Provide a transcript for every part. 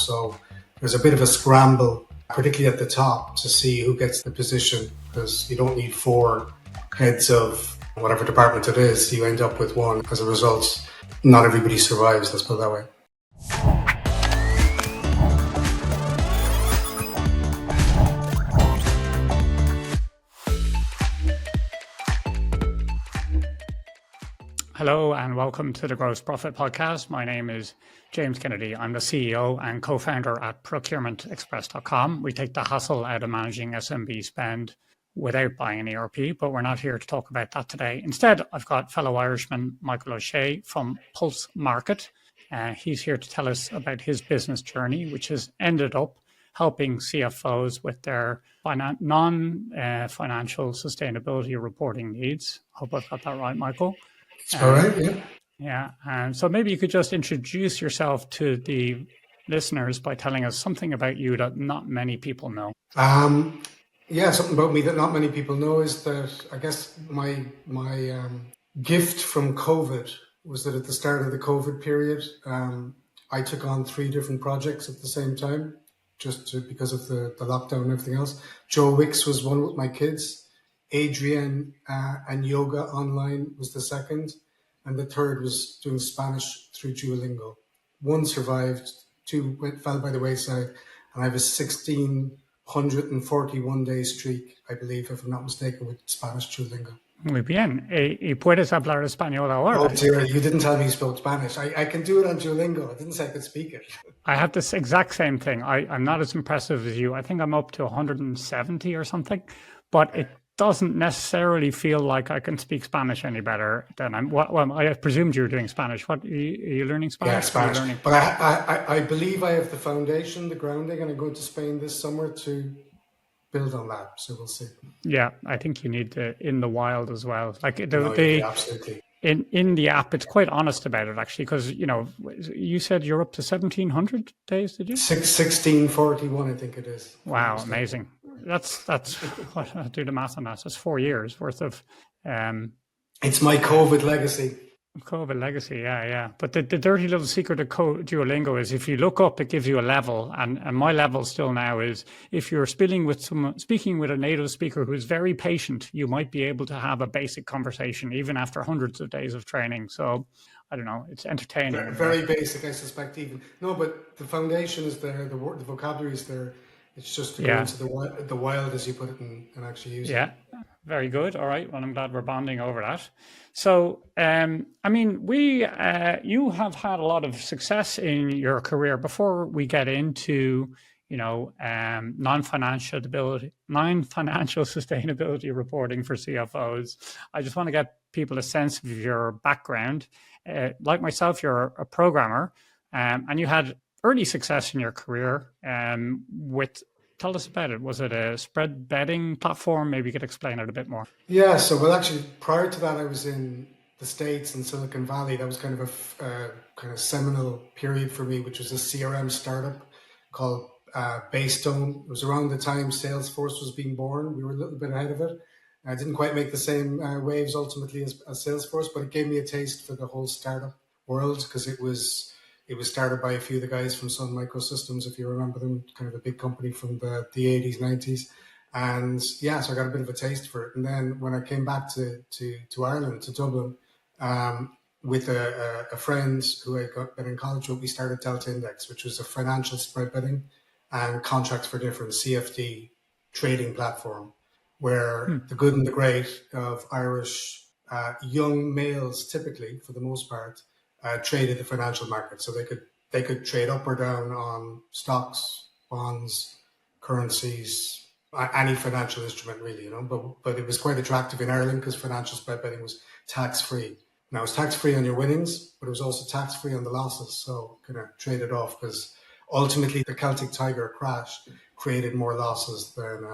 So there's a bit of a scramble, particularly at the top, to see who gets the position, because you don't need 4 heads of whatever department it is. You end up with one. As a result, not everybody survives, let's put it that way. Hello and welcome to the Gross Profit Podcast. My name is James Kennedy. I'm the CEO and co-founder at procurementexpress.com. We take the hassle out of managing SMB spend without buying an ERP, but we're not here to talk about that today. Instead, I've got fellow Irishman Michael O'Shea from Pulse Market. He's here to tell us about his business journey, which has ended up helping CFOs with their non-financial sustainability reporting needs. Hope I've got that right, Michael. All right, yeah. Yeah, and so maybe you could just introduce yourself to the listeners by telling us something about you that not many people know. Something about me that not many people know is that I guess my gift from COVID was that at the start of the COVID period, I took on 3 different projects at the same time, because of the lockdown and everything else. Joe Wicks was one with my kids. Adrienne and yoga online was the second, and the third was doing Spanish through Duolingo. 1 survived, 2 fell by the wayside, and I have a 1,641-day streak, I believe, if I'm not mistaken, with Spanish Duolingo. Muy bien. ¿Y puedes hablar español ahora? Oh dear, you didn't tell me you spoke Spanish. I can do it on Duolingo. I didn't say I could speak it. I have this exact same thing. I'm not as impressive as you. I think I'm up to 170 or something, but it doesn't necessarily feel like I can speak Spanish any better than I'm. Well, I presumed you were doing Spanish. What are you learning Spanish? Yeah, Spanish. But I believe I have the foundation, the grounding, and I'm going to Spain this summer to build on that. So we'll see. Yeah, I think you need to in the wild as well. Like absolutely. In the app, it's quite honest about it actually, because you said you're up to 1,700 days, did you? 1641, I think it is. Wow, amazing. That's what I do the math on that. That's 4 years worth of. It's my COVID legacy. COVID legacy, yeah. But the dirty little secret of Duolingo is if you look up, it gives you a level, and my level still now is if you're speaking with a native speaker who's very patient, you might be able to have a basic conversation even after hundreds of days of training. So I don't know, it's entertaining. Very basic, I suspect even. No, but the foundation is there, the vocabulary is there. It's just to go into the wild, as you put it, and actually use it. Yeah, very good. All right. Well, I'm glad we're bonding over that. So, you have had a lot of success in your career. Before we get into, non-financial sustainability reporting for CFOs, I just want to get people a sense of your background. Like myself, you're a programmer, and you had early success in your career tell us about it. Was it a spread betting platform? Maybe you could explain it a bit more. Yeah, actually, prior to that, I was in the States in Silicon Valley. That was kind of a seminal period for me, which was a CRM startup called Baystone. It was around the time Salesforce was being born. We were a little bit ahead of it. I didn't quite make the same waves ultimately as Salesforce, but it gave me a taste for the whole startup world because it was started by a few of the guys from Sun Microsystems, if you remember them, kind of a big company from the 80s, 90s. And so I got a bit of a taste for it. And then when I came back to Ireland, to Dublin, with a friend who I got in college with, we started Delta Index, which was a financial spread betting and contracts for different CFD trading platform, where the good and the great of Irish young males, typically, for the most part, traded the financial market, so they could trade up or down on stocks, bonds, currencies, any financial instrument really, But it was quite attractive in Ireland because financial spread betting was tax free. Now it's tax free on your winnings, but it was also tax free on the losses. So kind of trade it off because ultimately the Celtic Tiger crash created more losses than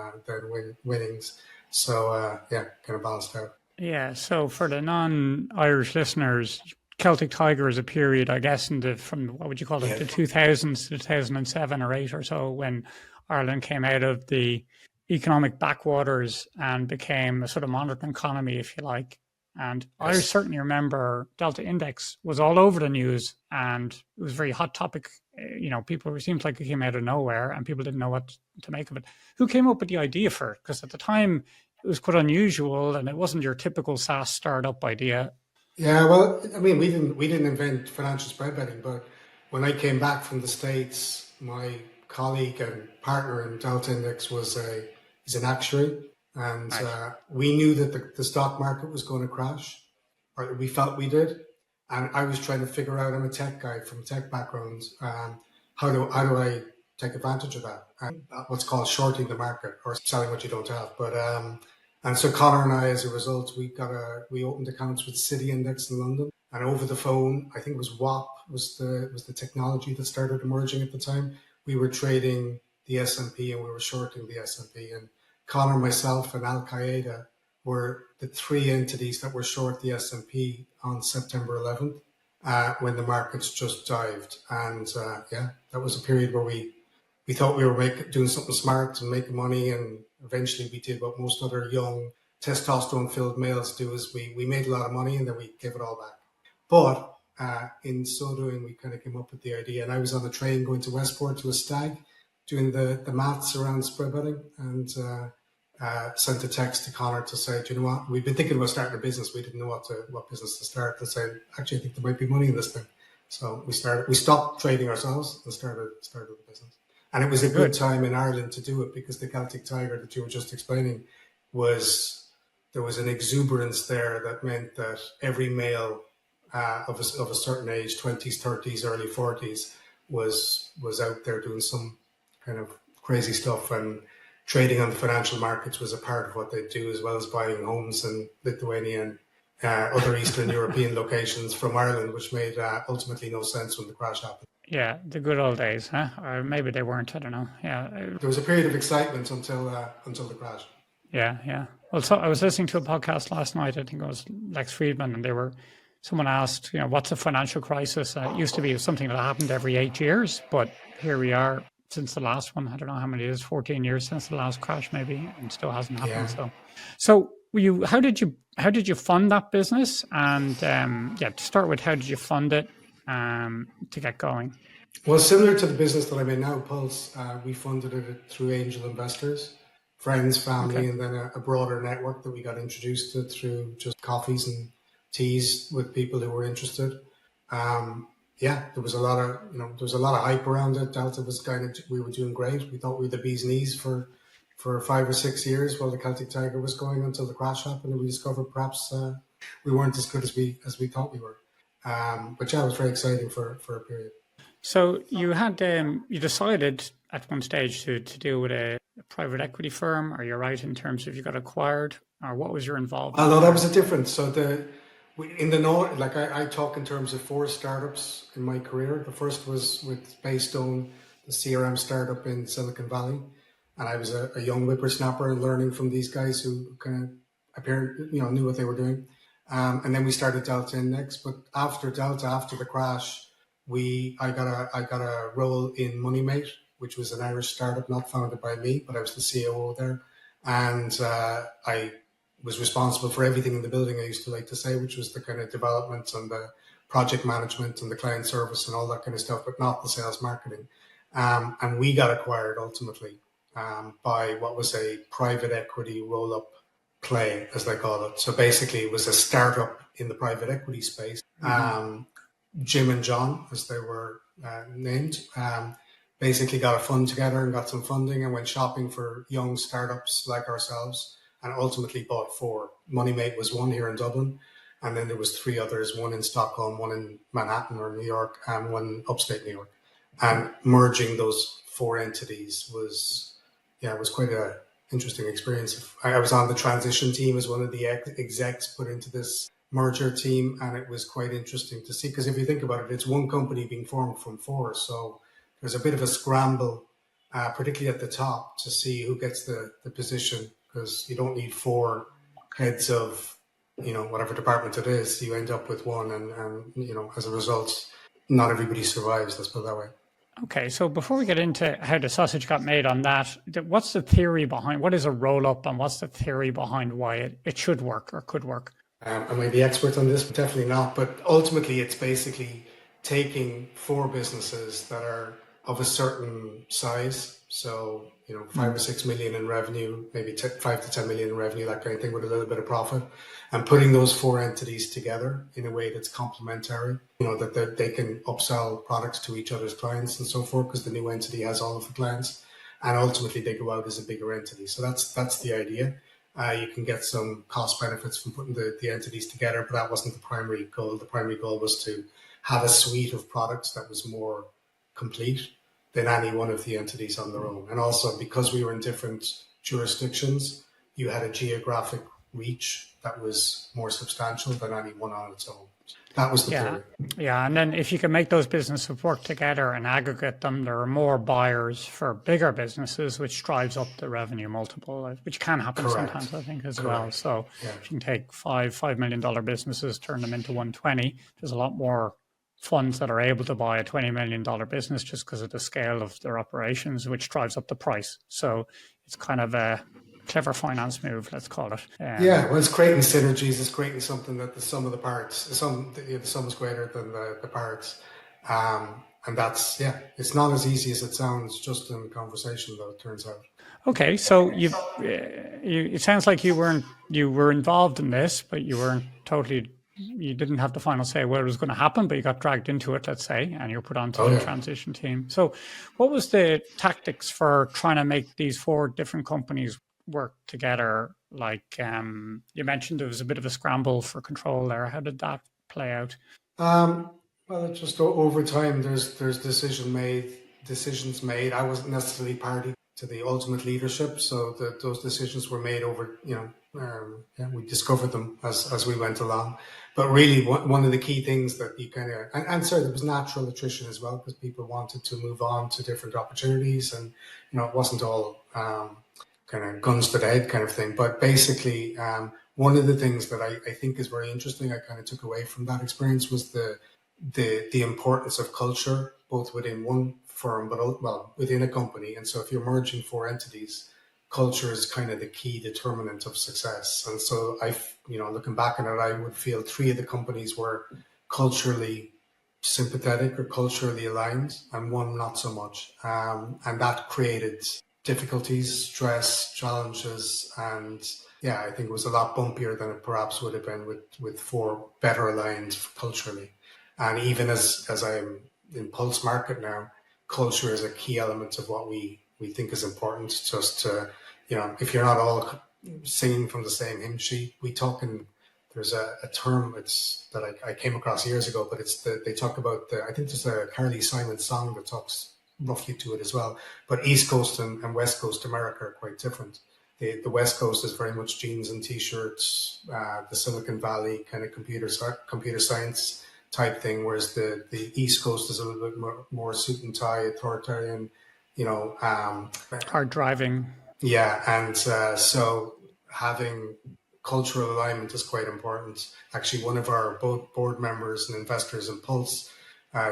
winnings. So kind of balanced out. Yeah. So for the non-Irish listeners, Celtic Tiger is a period, I guess, from what would you call it, the 2000s to 2007 or 8 or so, when Ireland came out of the economic backwaters and became a sort of modern economy, if you like. And yes. I certainly remember Delta Index was all over the news, and it was a very hot topic People, it seems like it came out of nowhere and people didn't know what to make of it. Who came up with the idea for it? Because at the time it was quite unusual and it wasn't your typical SaaS startup idea. Yeah, well, I mean, we didn't invent financial spread betting, but when I came back from the States, my colleague and partner in Delta Index is an actuary, and Right. we knew that the stock market was going to crash, or we felt we did, and I was trying to figure out. I'm a tech guy from a tech background. How do I take advantage of that? What's called shorting the market or selling what you don't have, but. And so Connor and I, as a result, we opened accounts with City Index in London, and over the phone, I think it was WAP was the technology that started emerging at the time. We were trading the S&P and we were shorting the S&P. And Connor, myself, and Al Qaeda were the three entities that were short the S&P on September 11th when the markets just dived. And that was a period where we thought we were doing something smart and making money, and eventually we did what most other young testosterone-filled males do: is we made a lot of money and then we gave it all back. But in so doing, we kind of came up with the idea. And I was on a train going to Westport to a stag, doing the maths around spread betting, and sent a text to Connor to say, do you know what? We've been thinking about starting a business. We didn't know what business to start. To say, actually, I think there might be money in this thing. So we stopped trading ourselves and started the business. And it was a good time in Ireland to do it because the Celtic Tiger that you were just explaining there was an exuberance there that meant that every male of a certain age, 20s, 30s, early 40s, was out there doing some kind of crazy stuff, and trading on the financial markets was a part of what they do, as well as buying homes in Lithuania and other Eastern European locations from Ireland, which made ultimately no sense when the crash happened. Yeah, the good old days, huh? Or maybe they weren't. I don't know. Yeah, there was a period of excitement until the crash. Yeah. Well, so I was listening to a podcast last night. I think it was Lex Friedman, and someone asked, what's a financial crisis? It used to be something that happened every 8 years, but here we are since the last one. I don't know how many it is, 14 years since the last crash, maybe, and still hasn't happened. Yeah. So how did you fund that business? And to start with, how did you fund it to get going? Well, similar to the business that I'm in now, Pulse, we funded it through angel investors, friends, family, and then a broader network that we got introduced to through just coffees and teas with people who were interested. There was a lot of hype around it. Delta was we were doing great. We thought we were the bee's knees for 5 or 6 years while the Celtic Tiger was going, until the crash happened, and we discovered perhaps we weren't as good as we thought we were. But it was very exciting for a period. So you had you decided at one stage to deal with a private equity firm. Are you right in terms of you got acquired, or what was your involvement? No, that was a difference. So in the north, like I talk in terms of 4 startups in my career. The first was with Baystone, the CRM startup in Silicon Valley, and I was a young whippersnapper and learning from these guys who kind of apparently knew what they were doing. And then we started Delta Index. But after the crash, I got a role in MoneyMate, which was an Irish startup not founded by me, but I was the COO there, and I was responsible for everything in the building, I used to like to say, which was the kind of development and the project management and the client service and all that kind of stuff, but not the sales marketing. And we got acquired ultimately by what was a private equity rollup play, as they call it. So basically it was a startup in the private equity space. Jim and John, as they were named, basically got a fund together and got some funding and went shopping for young startups like ourselves, and ultimately bought 4. MoneyMate was one here in Dublin, and then there was 3 others, one in Stockholm, one in Manhattan or New York, and one upstate New York. And merging those 4 entities was quite an interesting experience. I was on the transition team as one of the execs put into this merger team, and it was quite interesting to see, because if you think about it, it's one company being formed from 4, so there's a bit of a scramble, particularly at the top, to see who gets the position, because you don't need 4 heads of whatever department it is. You end up with one, and as a result, not everybody survives, let's put it that way. Okay, so before we get into how the sausage got made on that, what's the theory behind, what is a roll-up, and what's the theory behind why it should work or could work? I might be expert on this, but definitely not. But ultimately, it's basically taking four businesses that are of a certain size, so 5 or 6 million in revenue, maybe 5 to 10 million in revenue, that kind of thing, with a little bit of profit, and putting those four entities together in a way that's complementary. That they can upsell products to each other's clients and so forth, because the new entity has all of the clients, and ultimately they go out as a bigger entity. So that's the idea. You can get some cost benefits from putting the entities together, but that wasn't the primary goal. The primary goal was to have a suite of products that was more complete than any one of the entities on their own. And also, because we were in different jurisdictions, you had a geographic reach that was more substantial than any one on its own. That was the theory. Yeah, and then if you can make those businesses work together and aggregate them, there are more buyers for bigger businesses, which drives up the revenue multiple, which can happen sometimes, I think, as well. So if you can take $5 million businesses, turn them into 120, there's a lot more funds that are able to buy a $20 million business just because of the scale of their operations, which drives up the price. So it's kind of a clever finance move, let's call it. Well, it's creating synergies. It's creating something that the sum of the parts, the sum is greater than the parts. And that's, it's not as easy as it sounds just in conversation, though, it turns out. Okay, so it sounds like you were involved in this, but you didn't have the final say where it was going to happen, but you got dragged into it, let's say, and you were put onto the transition team. So what was the tactics for trying to make these four different companies work together? Like you mentioned, there was a bit of a scramble for control there. How did that play out? Well, it just over time, there's decisions made. I wasn't necessarily party to the ultimate leadership, so those decisions were made over. We discovered them as we went along. But really, one of the key things that you kind of and sorry, there was natural attrition as well, because people wanted to move on to different opportunities, and it wasn't all kind of guns to the head kind of thing. But basically, one of the things that I think is very interesting, I kind of took away from that experience, was the importance of culture, both within one firm, but within a company. And so if you're merging four entities, culture is kind of the key determinant of success. And so looking back on it, I would feel three of the companies were culturally sympathetic or culturally aligned, and one not so much. And that created difficulties, stress, challenges, and I think it was a lot bumpier than it perhaps would have been with four better aligned culturally. And even as I'm in Pulse Market now, culture is a key element of what we think is important. Just to, if you're not all singing from the same hymn sheet, there's a term that I came across years ago, but they talk about I think there's a Carly Simon song that talks roughly to it as well. But East Coast and West Coast America are quite different. The West Coast is very much jeans and t-shirts, the Silicon Valley kind of computer science type thing, whereas the East Coast is a little bit more suit and tie, authoritarian, hard driving. And so having cultural alignment is quite important. Actually, one of our both board members and investors in Pulse,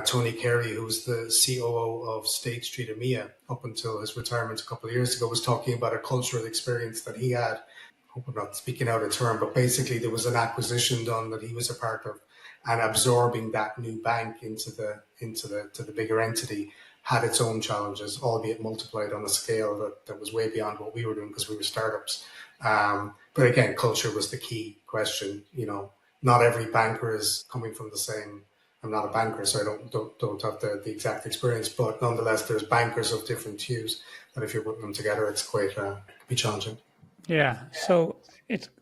Tony Carey, who was the COO of State Street EMEA up until his retirement a couple of years ago, was talking about a cultural experience that he had. I hope I'm not speaking out of turn, but basically there was an acquisition done that he was a part of, and absorbing that new bank into the bigger entity had its own challenges, albeit multiplied on a scale that was way beyond what we were doing because we were startups. But again, culture was the key question. Not every banker is coming from the same. I'm not a banker, so I don't have the exact experience, but nonetheless, there's bankers of different hues that if you're putting them together, it's quite can be challenging. Yeah. So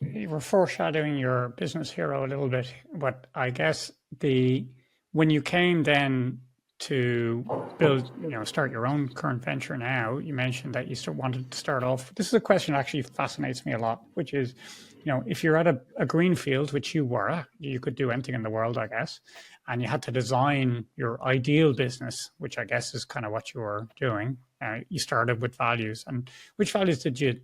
you were foreshadowing your business hero a little bit, but I guess when you came then to build, start your own current venture now, you mentioned that you wanted to start off. This is a question that actually fascinates me a lot, which is, if you're at a green field, which you were, you could do anything in the world, I guess, and you had to design your ideal business, which I guess is kind of what you were doing. You started with values, and which values did you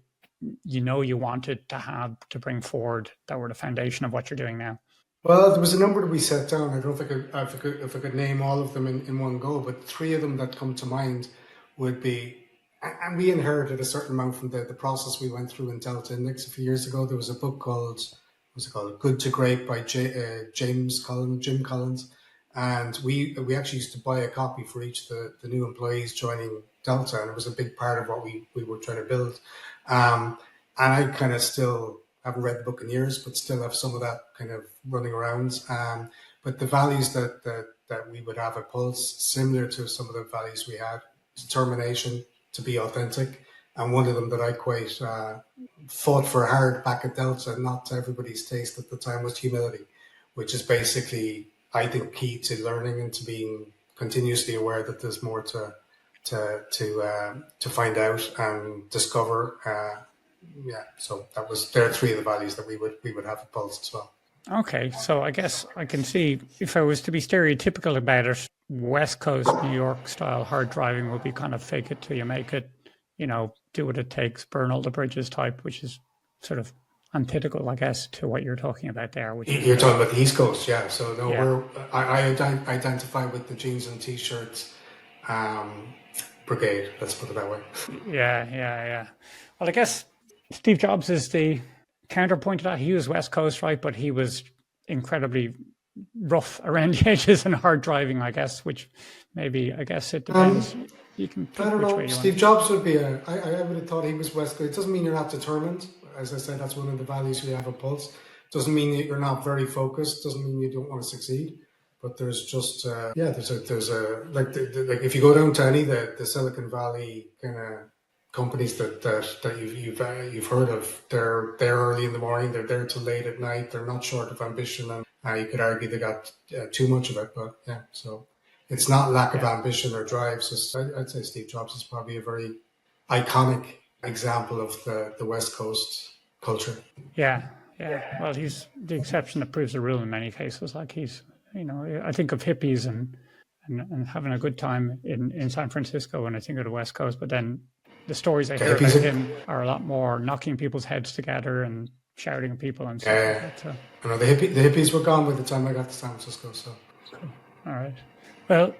wanted to have to bring forward that were the foundation of what you're doing now? Well, there was a number that we set down. I don't think if I could name all of them in one go, but three of them that come to mind would be, and we inherited a certain amount from the process we went through in Delta Index a few years ago. There was a book called, what's it called? Good to Great by Jim Collins. And we actually used to buy a copy for each of the new employees joining Delta, and it was a big part of what we were trying to build. And I kind of still haven't read the book in years, but still have some of that kind of running around. But the values that we would have at Pulse, similar to some of the values we had, determination to be authentic. And one of them that I quite fought for hard back at Delta, not to everybody's taste at the time, was humility, which is basically, I think, key to learning and to being continuously aware that there's more to find out and discover. So there are three of the values that we would have at Pulse as well. Okay, so I guess I can see, if I was to be stereotypical about it, West Coast New York style hard driving would be kind of fake it till you make it, do what it takes, burn all the bridges type, which is sort of antithetical, I guess, to what you're talking about there. Which you're talking about the East Coast, yeah. So no, yeah. I identify with the jeans and t-shirts brigade. Let's put it that way. Yeah. Well, I guess Steve Jobs is the counterpoint to that. He was West Coast, right? But he was incredibly rough around the edges and hard driving, I guess, which maybe, I guess it depends. You can pick I don't which know. way you Steve want. Jobs would be I would have thought he was West Coast. It doesn't mean you're not determined. As I said, that's one of the values we have at Pulse. Doesn't mean that you're not very focused. Doesn't mean you don't want to succeed. But there's just there's a like if you go down to any of the Silicon Valley kind of companies that you've heard of, they're there early in the morning. They're there till late at night. They're not short of ambition, and you could argue they got too much of it. But yeah, so it's not lack of ambition or drive. So I'd say Steve Jobs is probably a very iconic example of the West Coast culture. Yeah. Well, he's the exception that proves the rule in many cases. Like he's, I think of hippies and having a good time in San Francisco when I think of the West Coast, but then the stories I hear about him are a lot more knocking people's heads together and shouting at people and stuff like that. So. I know the hippies were gone by the time I got to San Francisco. So, cool. All right. Well,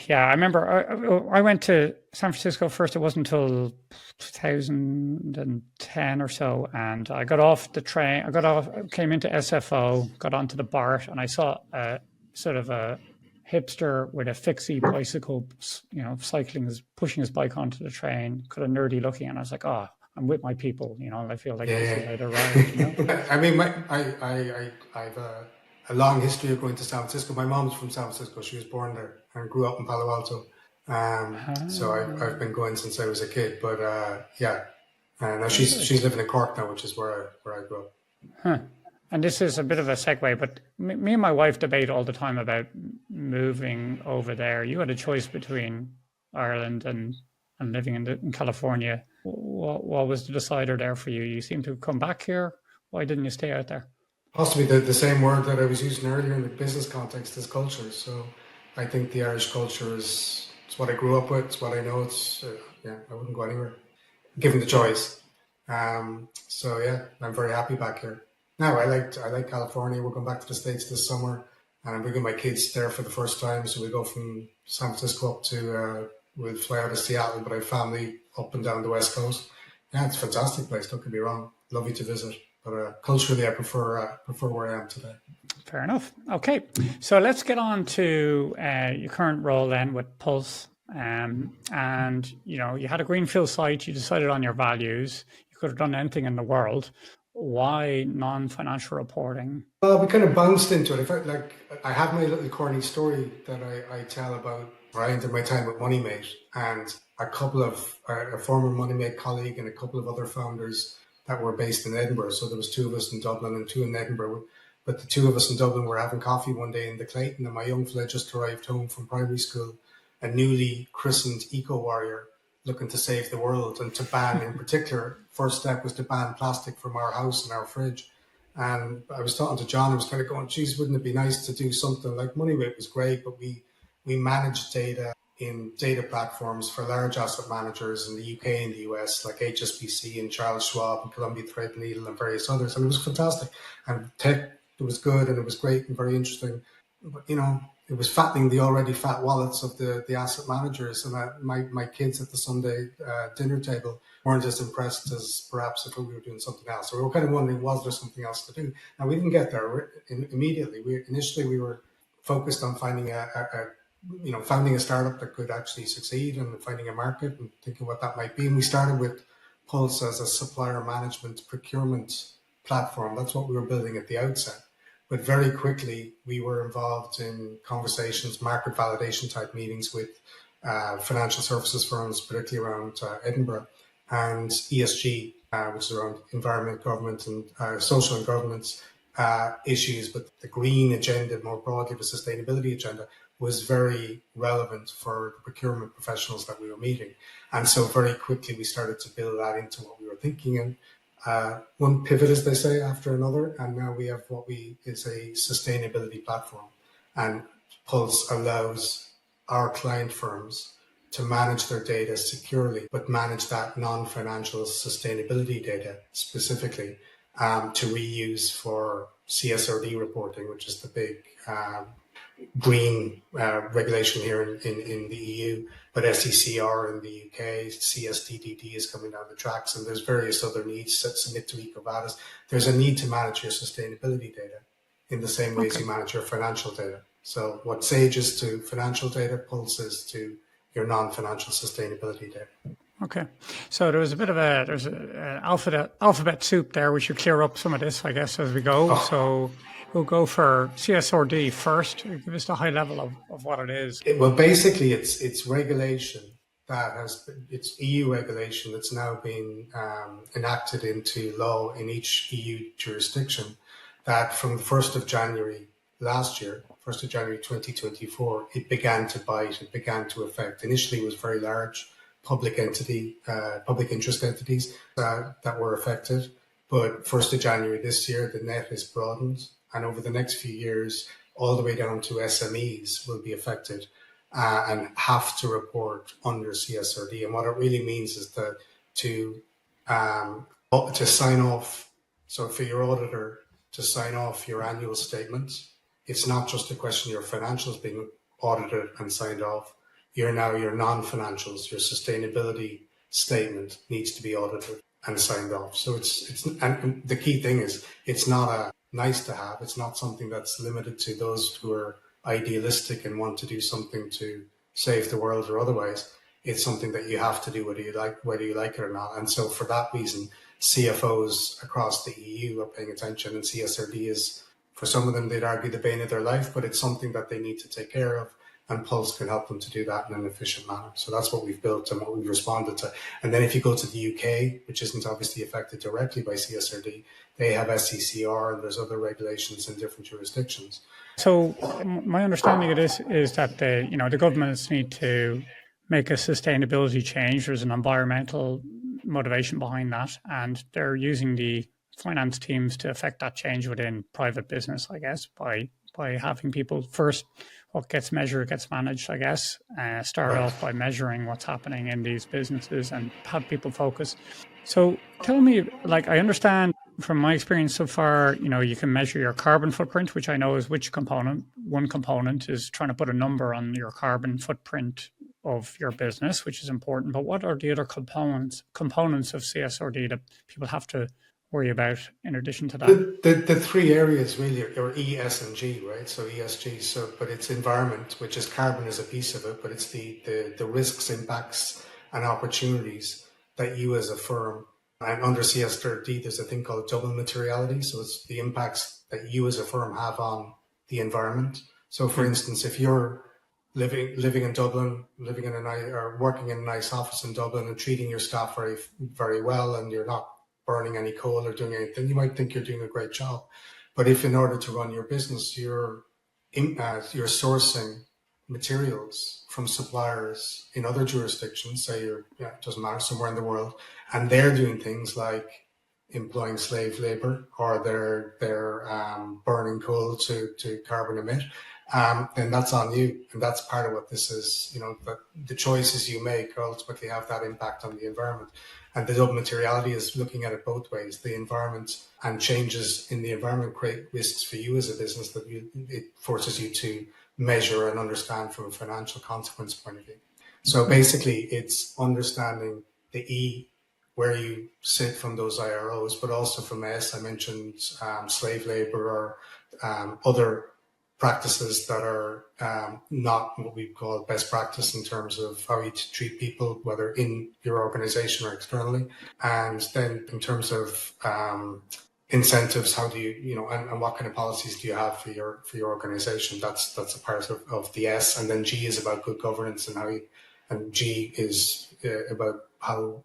yeah, I remember I went to San Francisco first. It wasn't until 2010 or so, and I got off the train. Came into SFO, got onto the BART, and I saw sort of a hipster with a fixie bicycle, pushing his bike onto the train, kind of nerdy looking, and I was like, oh, I'm with my people, and I feel like this is how to ride. I mean, I've a long history of going to San Francisco. My mom's from San Francisco. She was born there and grew up in Palo Alto. So I've been going since I was a kid. But now she's living in Cork now, which is where I grew up. Huh. And this is a bit of a segue, but me and my wife debate all the time about moving over there. You had a choice between Ireland and living in California. What was the decider there for you? You seem to have come back here. Why didn't you stay out there? Possibly the same word that I was using earlier in the business context is culture. So I think the Irish culture it's what I grew up with. It's what I know. I wouldn't go anywhere given the choice. So yeah, I'm very happy back here. Now I like California. We're going back to the States this summer, and I'm bringing my kids there for the first time. So we go from San Francisco up to we'll fly out of Seattle, but I have family up and down the West Coast. Yeah, it's a fantastic place. Don't get me wrong. Lovely to visit, but culturally, I prefer where I am today. Fair enough. Okay, so let's get on to your current role then with Pulse. And you had a greenfield site. You decided on your values. You could have done anything in the world. Why non-financial reporting? Well, we kind of bounced into it. I felt like I have my little corny story that I tell about Ryan and my time with MoneyMate, and a couple of a former MoneyMate colleague and a couple of other founders that were based in Edinburgh. So there was two of us in Dublin and two in Edinburgh. But the two of us in Dublin were having coffee one day in the Clayton, and my young fella just arrived home from primary school, a newly christened eco-warrior looking to save the world and to ban, in particular, first step was to ban plastic from our house and our fridge. And I was talking to John, I was kind of going, geez, wouldn't it be nice to do something like MoneyWeight was great, but we manage data in data platforms for large asset managers in the UK and the US, like HSBC and Charles Schwab and Columbia Threadneedle and various others. And it was fantastic. And tech, it was good and it was great and very interesting. But, it was fattening the already fat wallets of the asset managers. And my kids at the Sunday dinner table weren't as impressed as perhaps if we were doing something else. So we were kind of wondering, was there something else to do? Now, we didn't get there immediately. Initially, we were focused on finding founding a startup that could actually succeed and finding a market and thinking what that might be. And we started with Pulse as a supplier management procurement platform. That's what we were building at the outset. But very quickly, we were involved in conversations, market validation type meetings with financial services firms, particularly around Edinburgh, and ESG, which is around environment, government, and social and governance issues. But the green agenda, more broadly, the sustainability agenda, was very relevant for the procurement professionals that we were meeting. And so very quickly, we started to build that into what we were thinking. And one pivot, as they say, after another, and now we have is a sustainability platform. And Pulse allows our client firms to manage their data securely, but manage that non-financial sustainability data specifically to reuse for CSRD reporting, which is the big green regulation here in the EU, but SECR in the UK, CSDDD is coming down the tracks, and there's various other needs that submit to EcoVadis. There's a need to manage your sustainability data in the same way as you manage your financial data. So what Sage is to financial data, Pulse is to your non-financial sustainability data. Okay, so there's an alphabet soup there. We should clear up some of this, I guess, as we go. Oh. So we'll go for CSRD first. Give us the high level of what it is. Well, basically, it's regulation it's EU regulation that's now been enacted into law in each EU jurisdiction. That from the 1st of January last year, 1st of January 2024, it began to bite. It began to affect. Initially, it was very large public interest entities that were affected. But 1st of January this year, the net is broadened. And over the next few years, all the way down to SMEs will be affected and have to report under CSRD. And what it really means is to sign off. So for your auditor to sign off your annual statements, it's not just a question of your financials being audited and signed off. Your non-financials, your sustainability statement needs to be audited and signed off. So and the key thing is it's not a nice to have. It's not something that's limited to those who are idealistic and want to do something to save the world or otherwise. It's something that you have to do whether you like it or not. And so for that reason, CFOs across the EU are paying attention, and CSRD is, for some of them, they'd argue the bane of their life, but it's something that they need to take care of. And Pulse can help them to do that in an efficient manner. So that's what we've built and what we've responded to. And then if you go to the UK, which isn't obviously affected directly by CSRD, they have SECR and there's other regulations in different jurisdictions. So my understanding of this is that the governments need to make a sustainability change. There's an environmental motivation behind that, and they're using the finance teams to affect that change within private business, I guess, by having people first. What gets measured gets managed, I guess. Start off by measuring what's happening in these businesses and have people focus. So tell me, I understand from my experience so far, you can measure your carbon footprint, which I know is which component. One component is trying to put a number on your carbon footprint of your business, which is important. But what are the other components of CSRD that people have to worry about in addition to that? The three areas really are E, S, and G, right? So ESG, but it's environment, which is carbon is a piece of it, but it's the risks, impacts, and opportunities that you as a firm, and under CSRD, there's a thing called double materiality. So it's the impacts that you as a firm have on the environment. So for instance, if you're living in Dublin, or working in a nice office in Dublin and treating your staff very, very well, and you're not burning any coal or doing anything, you might think you're doing a great job. But if in order to run your business, you're sourcing materials from suppliers in other jurisdictions, say it doesn't matter, somewhere in the world, and they're doing things like employing slave labor, or they're burning coal to carbon emit, then that's on you. And that's part of what this is, that the choices you make ultimately have that impact on the environment. And the double materiality is looking at it both ways. The environment and changes in the environment create risks for you as a business that it forces you to measure and understand from a financial consequence point of view. So basically, it's understanding the E, where you sit from those IROs, but also from S. I mentioned slave labor or other practices that are not what we call best practice in terms of how you treat people, whether in your organization or externally. And then in terms of incentives, how do you, and what kind of policies do you have for your organization? That's a part of the S. And then G is about good governance, and G is about how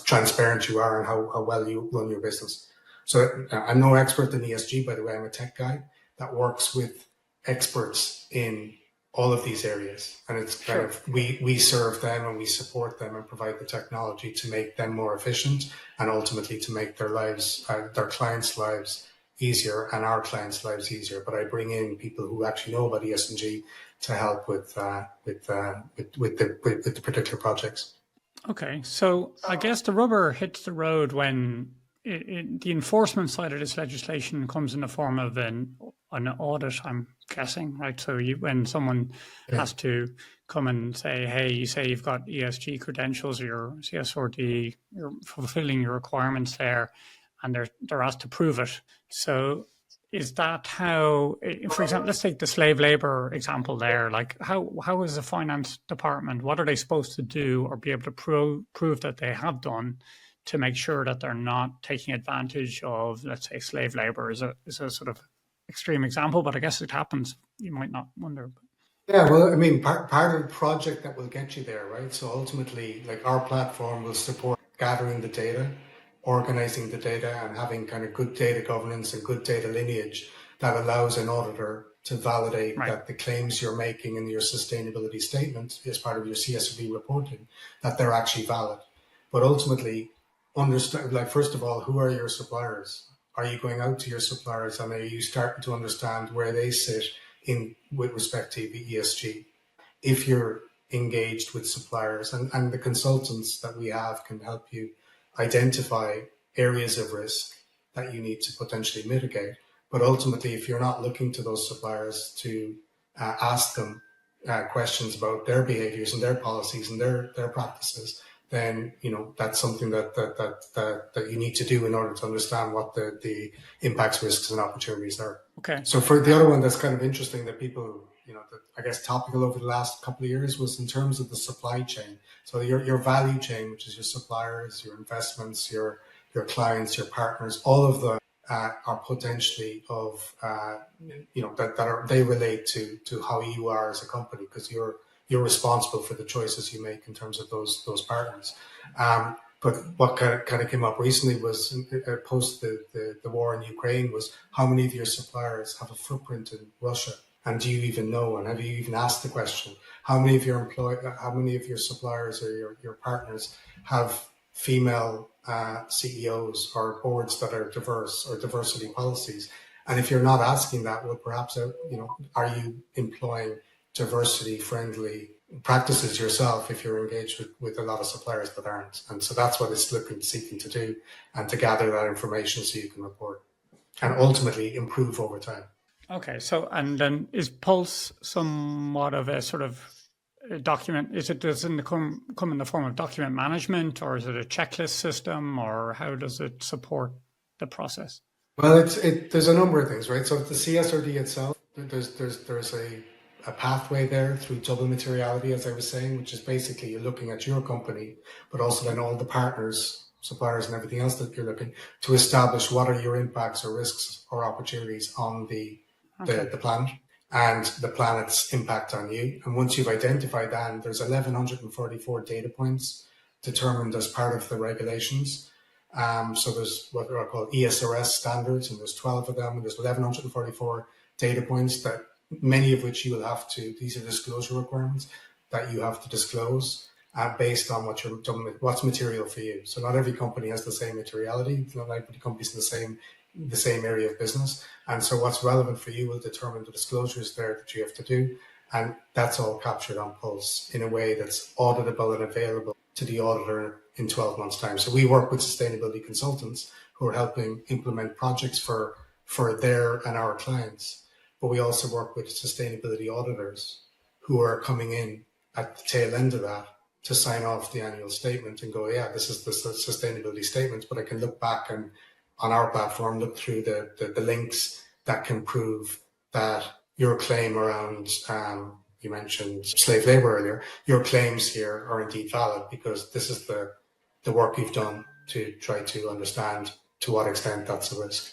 transparent you are and how well you run your business. So I'm no expert in ESG, by the way. I'm a tech guy that works with experts in all of these areas, and it's kind of we serve them and we support them and provide the technology to make them more efficient and ultimately to make their lives, their clients' lives easier and our clients' lives easier. But I bring in people who actually know about ESG to help with the particular projects. Okay, so I guess the rubber hits the road when the enforcement side of this legislation comes in the form of an audit, I'm guessing, right? So when someone has to come and say, hey, you say you've got ESG credentials or your CSRD, you're fulfilling your requirements there, and they're asked to prove it. So is that how, for example, let's take the slave labor example there. Like how is the finance department, what are they supposed to do or be able to prove that they have done to make sure that they're not taking advantage of, let's say, slave labor is a sort of extreme example, but I guess it happens. You might not wonder. Yeah, well, I mean, part of the project that will get you there, right? So ultimately, like our platform will support gathering the data, organizing the data, and having kind of good data governance and good data lineage that allows an auditor to validate that the claims you're making in your sustainability statement as part of your CSRD reporting, that they're actually valid. But ultimately, understand, like, first of all, who are your suppliers? Are you going out to your suppliers and are you starting to understand where they sit in with respect to the ESG? If you're engaged with suppliers and the consultants that we have can help you identify areas of risk that you need to potentially mitigate. But ultimately, if you're not looking to those suppliers to ask them questions about their behaviors and their policies and their practices, then that's something that you need to do in order to understand what the impacts, risks, and opportunities are. Okay. So for the other one that's kind of interesting that people, that I guess topical over the last couple of years was in terms of the supply chain. So your value chain, which is your suppliers, your investments, your clients, your partners, all of them are potentially of, they relate to how you are as a company, because you're responsible for the choices you make in terms of those partners. But what kind of came up recently was post the war in Ukraine was how many of your suppliers have a footprint in Russia, and do you even know? And have you even asked the question? How many of your suppliers or your partners have female CEOs or boards that are diverse or diversity policies? And if you're not asking that, well, perhaps are you employing diversity-friendly practices yourself if you're engaged with a lot of suppliers that aren't? And so that's what it's seeking to do, and to gather that information so you can report and ultimately improve over time. Okay, so and then is Pulse somewhat of a sort of a document? Does it come in the form of document management, or is it a checklist system, or how does it support the process? Well, there's a number of things, right? So the CSRD itself, there's a pathway there through double materiality, as I was saying, which is basically you're looking at your company, but also then all the partners, suppliers, and everything else that you're looking to establish what are your impacts or risks or opportunities on the planet and the planet's impact on you. And once you've identified that, and there's 1,144 data points determined as part of the regulations. So there's what are called ESRS standards, and there's 12 of them, and there's 1,144 data points that many of which you will have to, these are disclosure requirements that you have to disclose based on what's material for you. So not every company has the same materiality, not every company's in the same area of business. And so what's relevant for you will determine the disclosures there that you have to do. And that's all captured on Pulse in a way that's auditable and available to the auditor in 12 months' time. So we work with sustainability consultants who are helping implement projects for their and our clients. But we also work with sustainability auditors who are coming in at the tail end of that to sign off the annual statement and go, yeah, this is the sustainability statement, but I can look back and on our platform, look through the links that can prove that your claim around, you mentioned slave labor earlier, your claims here are indeed valid because this is the work you've done to try to understand to what extent that's a risk.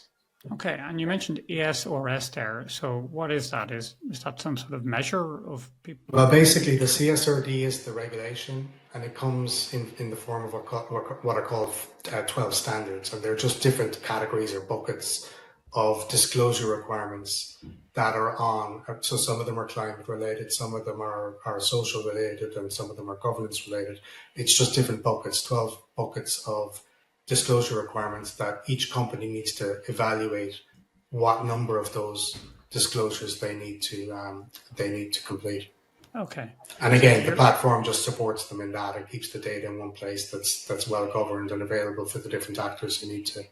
Okay, and you mentioned ESRS there. So what is that? Is that some sort of measure of people? Well, basically, the CSRD is the regulation, and it comes in the form of what are called 12 standards, and they're just different categories or buckets of disclosure requirements that are on. So some of them are climate related, some of them are social related, and some of them are governance related. It's just different buckets, 12 buckets of disclosure requirements that each company needs to evaluate what number of those disclosures they need to complete. Okay. And again, the platform just supports them in that. It keeps the data in one place that's well governed and available for the different actors who need to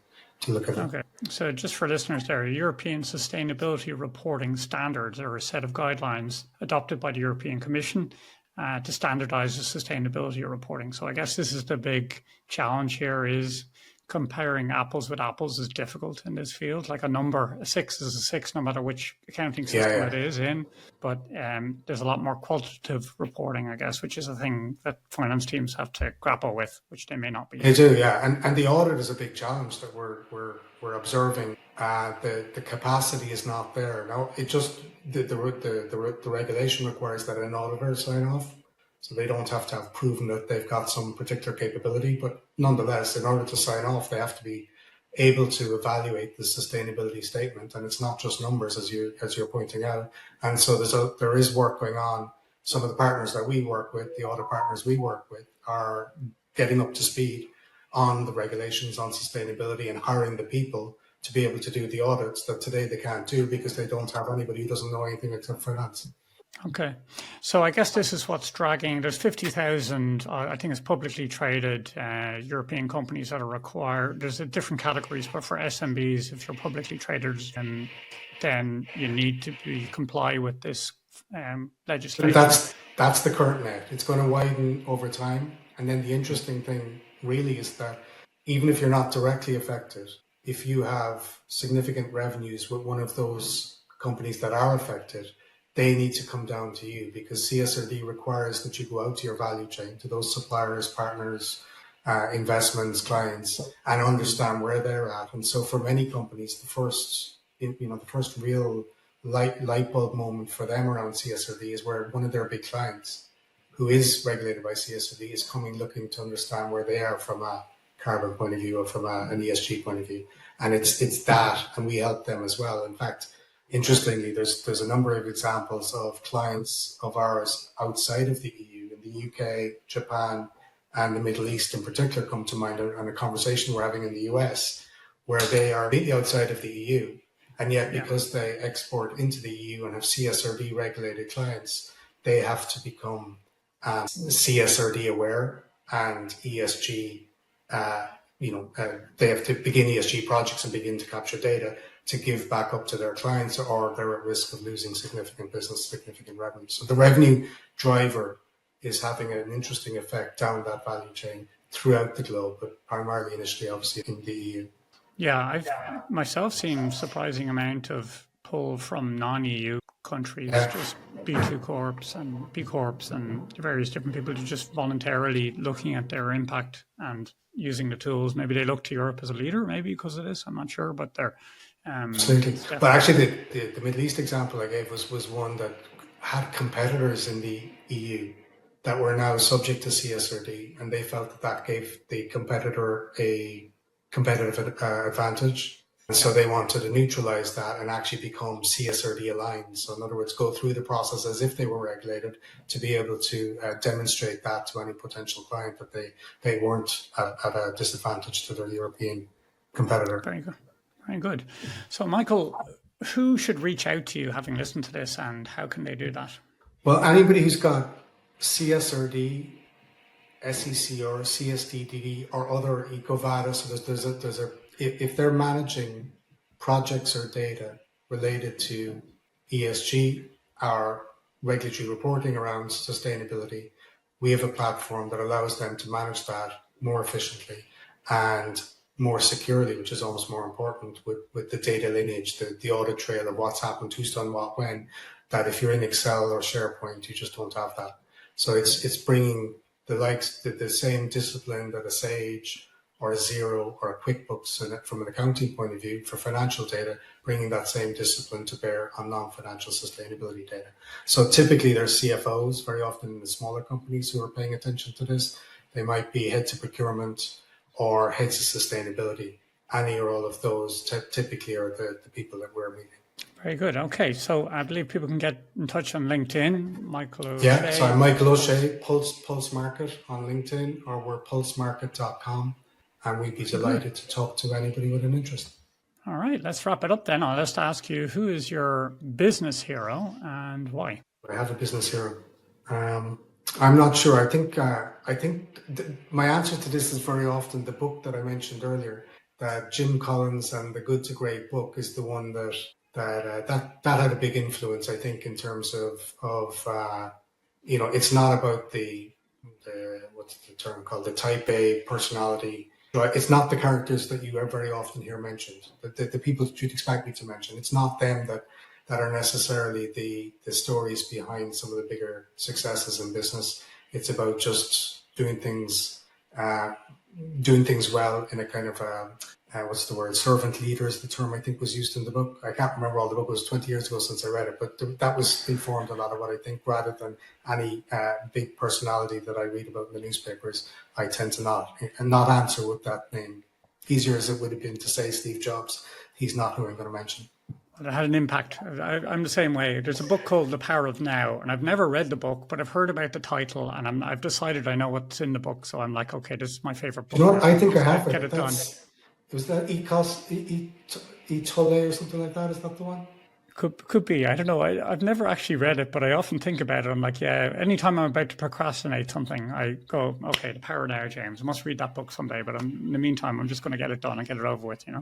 look at it. Okay. So just for listeners there, European Sustainability Reporting Standards are a set of guidelines adopted by the European Commission to standardize the sustainability reporting. So I guess this is the big challenge here is comparing apples with apples is difficult in this field. Like a 6 is a 6, no matter which accounting system it is in. But there's a lot more qualitative reporting, I guess, which is a thing that finance teams have to grapple with, which they may not be. They do, yeah. And the audit is a big challenge that we're observing. The capacity is not there. Now, it just the regulation requires that an auditor sign off. So they don't have to have proven that they've got some particular capability, but nonetheless, in order to sign off, they have to be able to evaluate the sustainability statement, and it's not just numbers, as you're pointing out. And so there is work going on. Some of the partners that we work with, the audit partners we work with, are getting up to speed on the regulations on sustainability and hiring the people to be able to do the audits that today they can't do because they don't have anybody who doesn't know anything except finance. Okay. So I guess this is what's dragging. There's 50,000, I think it's publicly traded European companies that are required. There's different categories, but for SMBs, if you're publicly traded, then you need to comply with this legislation. That's the current net. It's going to widen over time. And then the interesting thing really is that even if you're not directly affected, if you have significant revenues with one of those companies that are affected, they need to come down to you because CSRD requires that you go out to your value chain, to those suppliers, partners, investments, clients, and understand where they're at. And so for many companies, the first real light bulb moment for them around CSRD is where one of their big clients, who is regulated by CSRD, is coming looking to understand where they are from a carbon point of view or from an ESG point of view. And it's that, and we help them as well. In fact, interestingly, there's a number of examples of clients of ours outside of the EU, in the UK, Japan, and the Middle East in particular come to mind, and a conversation we're having in the US, where they are completely outside of the EU, and yet because they export into the EU and have CSRD regulated clients, they have to become CSRD aware and ESG. They have to begin ESG projects and begin to capture data to give back up to their clients, or they're at risk of losing significant business, significant revenue. So the revenue driver is having an interesting effect down that value chain throughout the globe, but primarily initially, obviously, in the EU. Yeah, I've myself seen surprising amount of pull from non-EU countries, just B2 Corps and B Corps and various different people who just voluntarily looking at their impact and using the tools. Maybe they look to Europe as a leader, maybe because of this, I'm not sure, but they're absolutely. But actually, the Middle East example I gave was one that had competitors in the EU that were now subject to CSRD, and they felt that gave the competitor a competitive advantage. And so they wanted to neutralize that and actually become CSRD aligned. So in other words, go through the process as if they were regulated to be able to demonstrate that to any potential client that they weren't at a disadvantage to their European competitor. Very good. Very good. So, Michael, who should reach out to you having listened to this, and how can they do that? Well, anybody who's got CSRD, SECR, CSDD, or other EcoVadis, so if they're managing projects or data related to ESG or regulatory reporting around sustainability, we have a platform that allows them to manage that more efficiently and more securely, which is almost more important with the data lineage, the audit trail of what's happened, who's done what, when, that if you're in Excel or SharePoint, you just don't have that. So it's bringing the same discipline that a Sage or a Xero or a QuickBooks, and from an accounting point of view for financial data, bringing that same discipline to bear on non-financial sustainability data. So typically there's CFOs very often in the smaller companies who are paying attention to this. They might be heads of procurement or heads of sustainability. Any or all of those typically are the people that we're meeting. Very good. Okay, so I believe people can get in touch on LinkedIn. Michael O'Shea. Yeah, so I'm Michael O'Shea, Pulse Market on LinkedIn, or we're pulsemarket.com, and we'd be delighted to talk to anybody with an interest. All right, let's wrap it up then. I'll just ask you, who is your business hero and why? I have a business hero. I'm not sure. I think my answer to this is very often the book that I mentioned earlier, that Jim Collins and the Good to Great book, is the one that had a big influence, I think, in terms of it's not about the what's the term called, the type A personality. It's not the characters that you very often hear mentioned, the people that you'd expect me to mention. It's not them that are necessarily the stories behind some of the bigger successes in business. It's about just doing things well in a kind of servant leader is the term I think was used in the book. I can't remember all the book. It was 20 years ago since I read it, but that was informed a lot of what I think, rather than any big personality that I read about in the newspapers. I tend to not answer with that name. Easier as it would have been to say Steve Jobs, he's not who I'm going to mention. It had an impact. I'm the same way. There's a book called The Power of Now, and I've never read the book, but I've heard about the title, and I've decided I know what's in the book. So I'm like, okay, this is my favorite book. You know what? I think I have Get it done. Was that Itole or something like that? Is that the one? Could be. I don't know. I've never actually read it, but I often think about it. I'm like, yeah, anytime I'm about to procrastinate something, I go, okay, The Power Now, James. I must read that book someday. But in the meantime, I'm just going to get it done and get it over with, Yeah,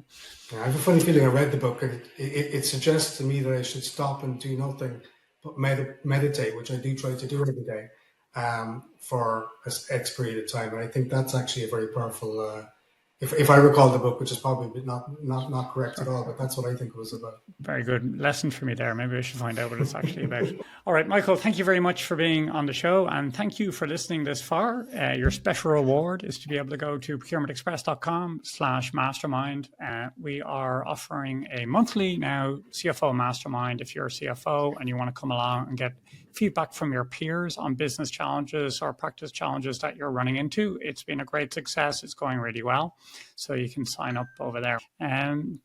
I have a funny feeling I read the book, and it suggests to me that I should stop and do nothing but meditate, which I do try to do every day for an X period of time. And I think that's actually a very powerful... If I recall the book, which is probably not correct at all, but that's what I think it was about. Very good lesson for me there. Maybe I should find out what it's actually about. All right, Michael, thank you very much for being on the show, and thank you for listening this far. Your special reward is to be able to go to procurementexpress.com/mastermind. We are offering a monthly now CFO mastermind. If you're a CFO and you want to come along and get feedback from your peers on business challenges or practice challenges that you're running into, it's been a great success. It's going really well. So you can sign up over there. And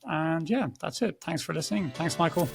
yeah, that's it. Thanks for listening. Thanks, Michael.